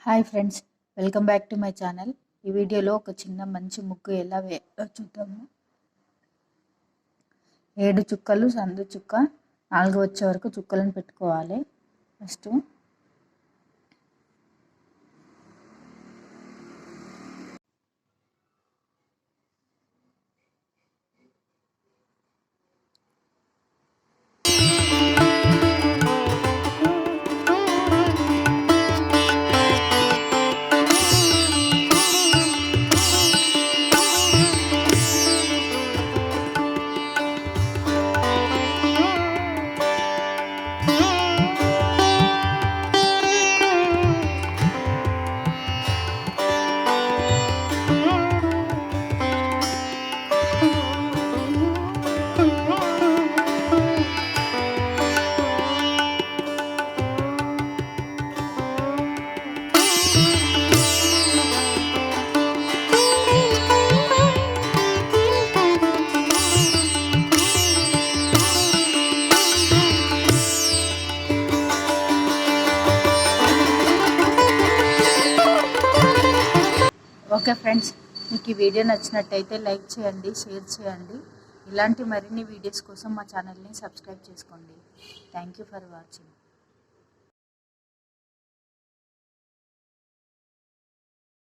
Hi friends, welcome back to my channel. ఈ వీడియోలో ఒక చిన్న మంచి ముగ్గు ఎలా వేయాలో చూద్దాము. 7 చుక్కలు సందు చుక్క 4 వచ్చే వరకు చుక్కలను పెట్టుకోవాలి. ఫస్ట్ ఓకే ఫ్రెండ్స్, మీకు ఈ వీడియో నచ్చినట్టయితే లైక్ చేయండి, షేర్ చేయండి. ఇలాంటి మరిన్ని వీడియోస్ కోసం మా ఛానల్ని సబ్స్క్రైబ్ చేసుకోండి. Thank you for watching.